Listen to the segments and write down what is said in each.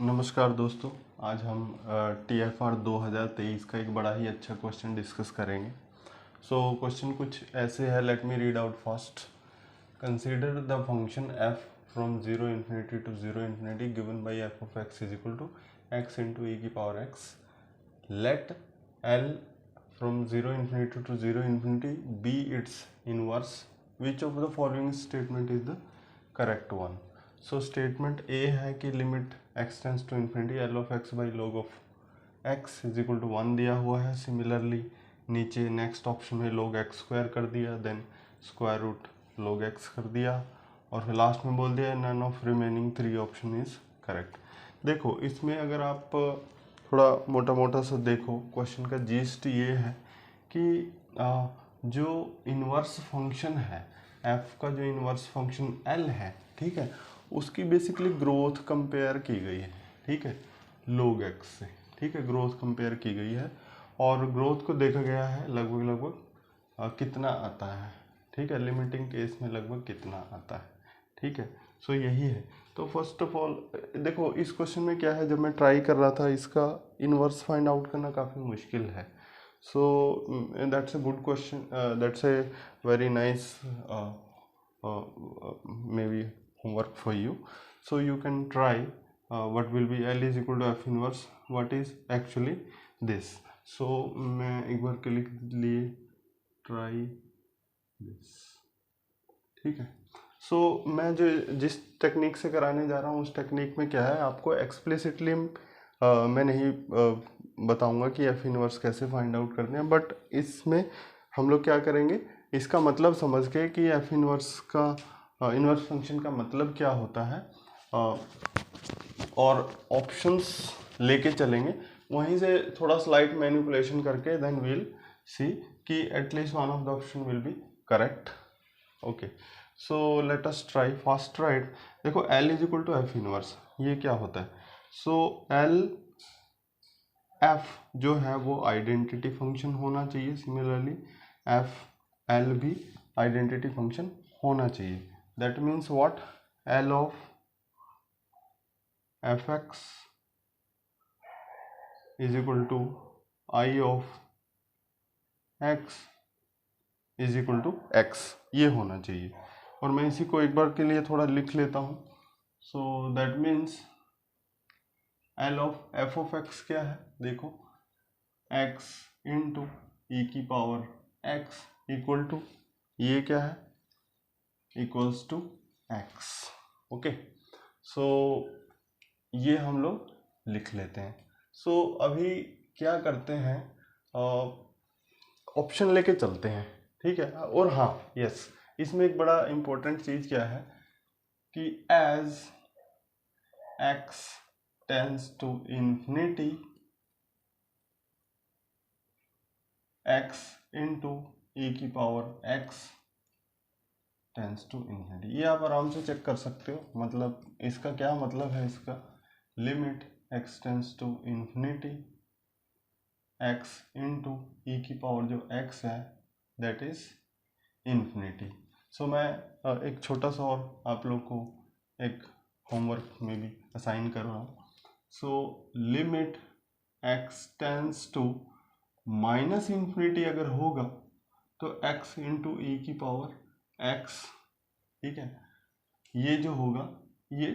नमस्कार दोस्तों, आज हम TFR 2023 का एक बड़ा ही अच्छा क्वेश्चन डिस्कस करेंगे। क्वेश्चन कुछ ऐसे है, let me read out fast. Consider the function f from 0 infinity to 0 infinity given by f of x is equal to x into e की power x। Let l from 0 infinity to 0 infinity be its inverse. Which of the following statement is the correct one. So statement A है कि limit x tends to infinity L of x by log of x is equal to 1 दिया हुआ है। Similarly नीचे next option में log x square कर दिया, then square root log x कर दिया, और फिर लास्ट में बोल दिया none of remaining 3 option is correct. देखो इसमें अगर आप थोड़ा मोटा मोटा सा देखो, क्वेश्चन का जीस्ट ये है कि जो इन्वर्स फंक्शन है f का, जो इन्वर्स फंक्शन l है, ठीक है, उसकी बेसिकली ग्रोथ कंपेयर की गई है, ठीक है, log x से, ठीक है, ग्रोथ कंपेयर की गई है और ग्रोथ को देखा गया है लगभग कितना आता है, ठीक है, लिमिटिंग केस में लगभग कितना आता है, ठीक है। सो यही है। तो फर्स्ट ऑफ ऑल देखो इस क्वेश्चन में क्या है, जब मैं ट्राई कर रहा था इसका इन्वर्स फाइंड आउट करना काफ़ी मुश्किल है। So that's a good question, that's a very nice maybe homework for you. So you can try what will be L is equal to F inverse, what is actually this. So मैं एक बार के लिए try this, ठीक है। सो मैं जो जिस technique से कराने जा रहा हूँ उस टेक्निक में क्या है, आपको एक्सप्लिसिटली मैं नहीं बताऊंगा कि एफ इनवर्स कैसे फाइंड आउट करते हैं, बट इसमें हम लोग क्या करेंगे, इसका मतलब समझ के कि एफ इनवर्स का इनवर्स फंक्शन का मतलब क्या होता है, और ऑप्शंस लेके चलेंगे, वहीं से थोड़ा स्लाइट मैनिपुलेशन करके देन विल सी कि at least one of the option will be correct. Okay, so let us try first right. देखो L is equal to f inverse, ये क्या होता है। सो L F जो है वो आइडेंटिटी फंक्शन होना चाहिए, सिमिलरली F L भी आइडेंटिटी फंक्शन होना चाहिए। That means what, L of f x is equal to I of x is equal to x, ये होना चाहिए। और मैं इसी को एक बार के लिए थोड़ा लिख लेता हूँ। सो that means L of F of x क्या है, देखो एक्स इंटू ई की पावर एक्स इक्वल टू, ये क्या है, इक्वल्स टू एक्स। ओके, सो ये हम लोग लिख लेते हैं। सो अभी क्या करते हैं, ऑप्शन लेके चलते हैं, ठीक है। और हाँ यस, इसमें एक बड़ा इंपॉर्टेंट चीज क्या है कि as x tends to infinity x into e की power x tends to infinity, ये आप आराम से चेक कर सकते हो। मतलब इसका क्या मतलब है, इसका limit x tends to infinity x into e की पावर जो एक्स है दैट इज इंफिनिटी। सो मैं एक छोटा सा और आप लोग को एक होमवर्क में भी असाइन कर रहा हूँ। So limit x tends to minus infinity अगर होगा तो एक्स इंटू ई की पावर एक्स, ठीक है, ये जो होगा ये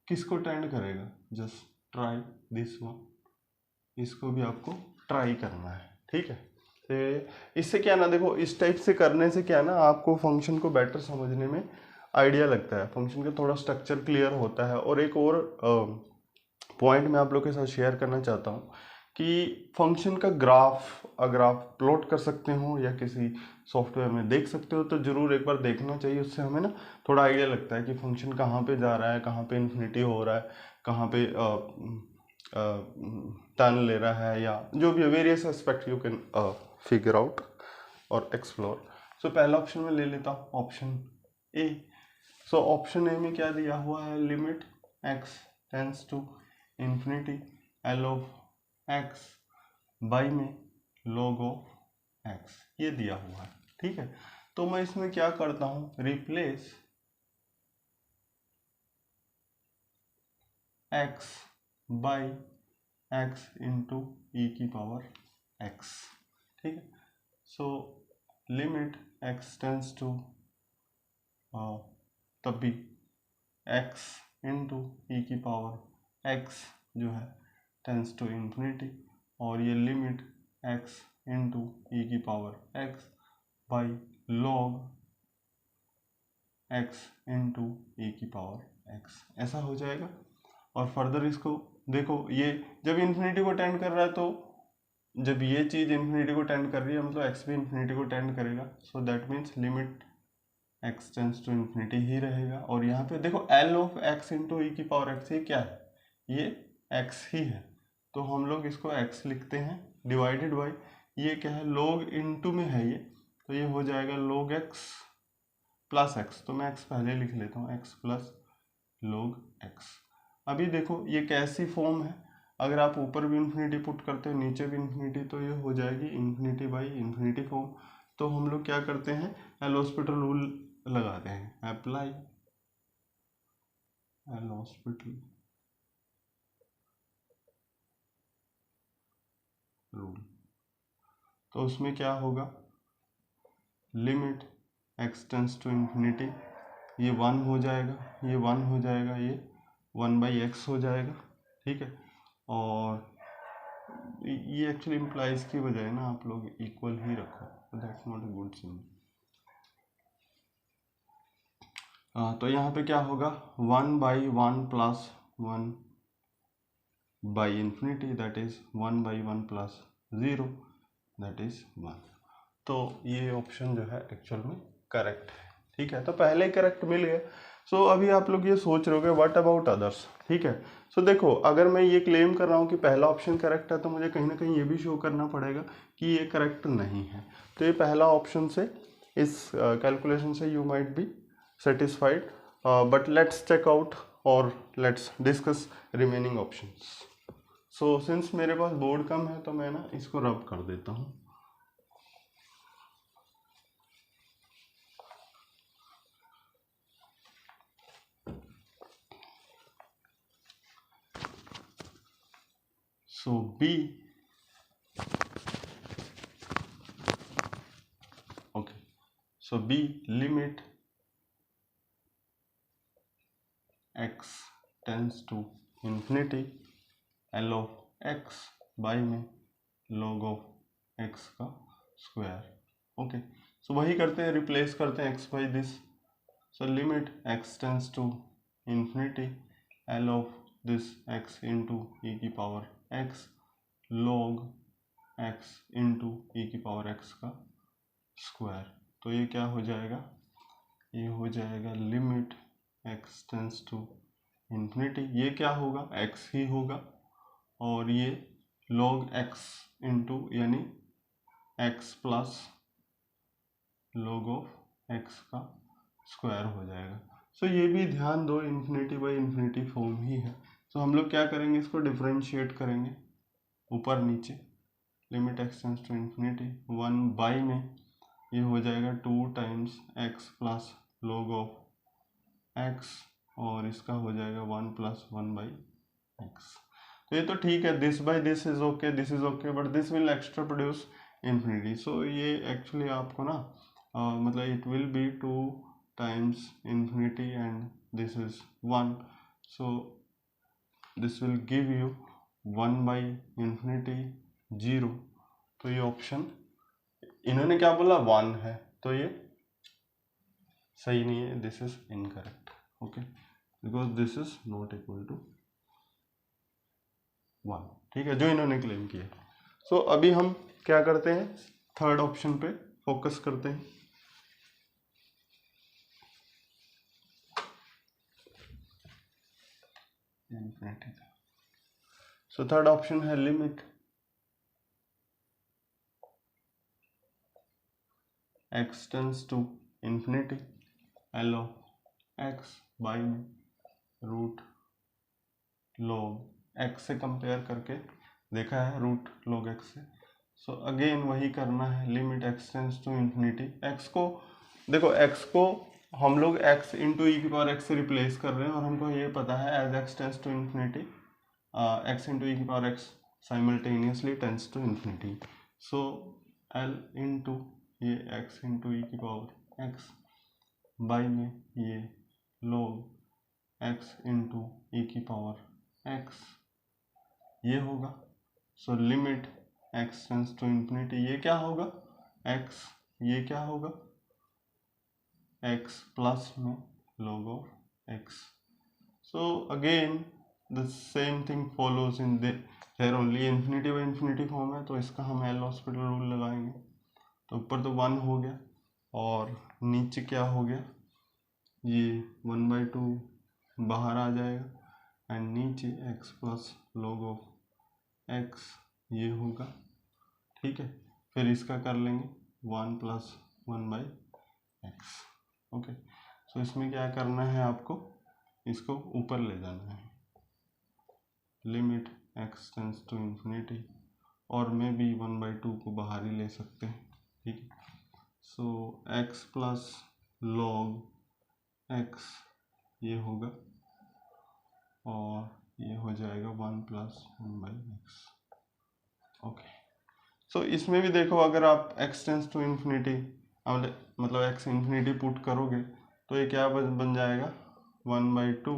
किसको टेंड करेगा, जस्ट ट्राई दिस वन, इसको भी आपको ट्राई करना है, ठीक है। तो इससे क्या ना, देखो इस टाइप से करने से क्या ना, आपको फंक्शन को बेटर समझने में आइडिया लगता है, फंक्शन का थोड़ा स्ट्रक्चर क्लियर होता है। और एक और पॉइंट मैं आप लोग के साथ शेयर करना चाहता हूँ कि फंक्शन का ग्राफ अगर आप प्लॉट कर सकते हो या किसी सॉफ्टवेयर में देख सकते हो तो ज़रूर एक बार देखना चाहिए। उससे हमें ना थोड़ा आइडिया लगता है कि फंक्शन कहाँ पे जा रहा है, कहाँ पे इन्फिनिटी हो रहा है, कहाँ पे टर्न ले रहा है, या जो भी various aspect you can figure out और एक्सप्लोर। सो पहला ऑप्शन में ले लेता हूँ, option A. So option A में क्या दिया हुआ है, limit x tends to infinity L of x by में log ऑफ एक्स, ये दिया हुआ है, ठीक है। तो मैं इसमें क्या करता हूँ, replace x by x into e की पावर एक्स। ठीक है, so limit x tends to तब भी एक्स इंटू ई की पावर एक्स जो है टेंस टू इन्फिनिटी, और ये लिमिट एक्स इंटू ई की power x by log x into e की पावर एक्स, ऐसा हो जाएगा। और फर्दर इसको देखो, ये जब इन्फिनिटी को टेंड कर रहा है, तो जब ये चीज़ इन्फिनिटी को टेंड कर रही है मतलब एक्स भी इन्फिनिटी को टेंड करेगा, so that means limit x tends to infinity ही रहेगा। और यहाँ पे देखो L of x into e की पावर एक्स, ये क्या है, ये एक्स ही है, तो हम लोग इसको एक्स लिखते हैं डिवाइडेड बाई ये क्या है, लॉग इंटू में है ये, तो ये हो जाएगा लॉग एक्स प्लस एक्स, तो मैं एक्स पहले लिख लेता हूँ, एक्स प्लस लॉग एक्स। अभी देखो ये कैसी फॉर्म है, अगर आप ऊपर भी इन्फिनिटी पुट करते हो नीचे भी इन्फिनिटी, तो ये हो जाएगी इन्फिनिटी बाई इन्फिनिटी फॉर्म। तो हम लोग क्या करते हैं, एल हॉस्पिटल रूल लगाते हैं, अप्लाई एल हॉस्पिटल रूल। तो उसमें क्या होगा, limit x tends to infinity, ये 1 हो जाएगा, ये 1 हो जाएगा, ये 1/x हो जाएगा। ठीक है, और ये एक्चुअली इम्प्लाइज की बजाय ना आप लोग इक्वल ही रखो, that's not a good symbol. तो यहाँ पे क्या होगा, 1/1 plus 1 by infinity, that is 1/1 plus 0, that is 1। तो ये ऑप्शन जो है एक्चुअल में करेक्ट है। ठीक है, तो पहले ही करेक्ट मिल गया। सो अभी आप लोग ये सोच रहे हो व्हाट अबाउट अदर्स। ठीक है, सो देखो अगर मैं ये क्लेम कर रहा हूँ कि पहला ऑप्शन करेक्ट है, तो मुझे कहीं ना कहीं ये भी शो करना पड़ेगा कि ये करेक्ट नहीं है। तो ये पहला ऑप्शन से, इस कैलकुलेशन से you might be satisfied, but let's check out और let's discuss remaining options. So since मेरे पास बोर्ड कम है, तो मैं ना इसको रब कर देता हूँ। So B, okay, so B limit x tends to infinity L of x by में log of x का स्क्वायर। ओके, सो वही करते हैं, रिप्लेस करते हैं x by this, so limit x tends to infinity L of this x into e की power x log x into e की power x का स्क्वायर। तो ये क्या हो जाएगा, ये हो जाएगा limit x tends to infinity, ये क्या होगा x ही होगा, और ये log x इंटू यानी x plus log of x का स्क्वायर हो जाएगा। सो ये भी ध्यान दो इन्फिनिटी बाई इन्फिनिटी फॉर्म ही है। सो हम लोग क्या करेंगे, इसको डिफरेंशिएट करेंगे ऊपर नीचे, limit x tends to infinity 1 by में ये हो जाएगा 2 times x plus log of x, और इसका हो जाएगा 1 प्लस 1/x। तो ये तो ठीक है, this by this is okay, this is okay, but this will extra produce infinity. So ये एक्चुअली आपको ना मतलब it will be 2 times infinity and this is 1, so this will give you 1/infinity 0। तो ये ऑप्शन, इन्होंने क्या बोला 1 है, तो ये सही नहीं है, this is incorrect. Okay, because this is not equal to 1। ठीक है, जो इन्होंने क्लेम किया। सो अभी हम क्या करते हैं, थर्ड ऑप्शन पे फोकस करते हैं। सो थर्ड ऑप्शन है limit x tends to infinity L of x by में रूट लॉग x से कंपेयर करके देखा है रूट लॉग x से। सो अगेन वही करना है, limit x tends to infinity, x को देखो x को हम लोग x इंटू ई की पावर x से रिप्लेस कर रहे हैं और हमको ये पता है as x tends to infinity x into e की power x simultaneously tends to infinity. So l into ये x इंटू ई की पावर x बाई में ये log x इंटू ई की पावर x ये होगा। So limit x tends to infinity, ये क्या होगा x, ये क्या होगा x प्लस में log of x। So again the same thing follows in there only infinity by infinity form है, तो इसका हम एल हॉस्पिटल रूल लगाएंगे। तो ऊपर तो 1 हो गया और नीचे क्या हो गया, ये 1/2 बाहर आ जाएगा एंड नीचे x plus log of x ये होगा। ठीक है, फिर इसका कर लेंगे 1 प्लस 1/x। ओके, सो इसमें क्या करना है आपको, इसको ऊपर ले जाना है, limit x tends to infinity, और में भी 1/2 को बाहर ही ले सकते हैं। ठीक है, सो x प्लस log x ये होगा और ये हो जाएगा 1 प्लस 1/x। ओके, सो इसमें भी देखो अगर आप x टेंस टू इन्फिनिटी मतलब x इन्फिनिटी पुट करोगे तो ये क्या बन जाएगा 1/2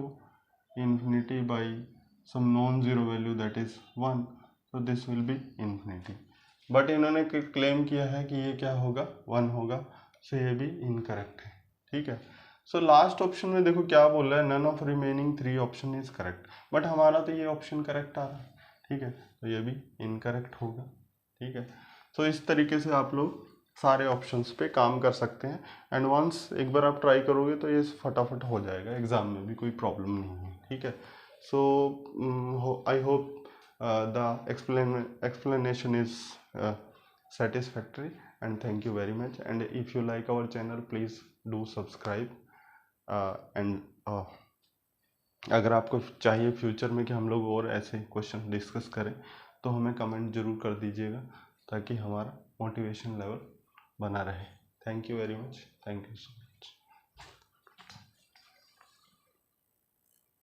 infinity by some non zero value that is 1, तो this will be infinity. But इन्होंने क्लेम किया है कि ये क्या होगा 1 होगा, सो ये भी इनकरेक्ट है। ठीक है, सो लास्ट ऑप्शन में देखो क्या बोल रहा है, none of remaining 3 option is correct, but हमारा तो ये ऑप्शन करेक्ट आ रहा है। ठीक है, तो ये भी इनकरेक्ट होगा। ठीक है, सो इस तरीके से आप लोग सारे ऑप्शंस पे काम कर सकते हैं एंड वंस एक बार आप ट्राई करोगे तो ये फटाफट हो जाएगा, एग्जाम में भी कोई प्रॉब्लम नहीं है। ठीक है, so I hope the explanation is satisfactory and thank you very much, and if you like our channel please do subscribe and अगर आपको चाहिए फ्यूचर में कि हम लोग और ऐसे क्वेश्चन डिस्कस करें तो हमें कमेंट जरूर कर दीजिएगा ताकि हमारा मोटिवेशन लेवल बना रहे। Thank you very much, thank you so much.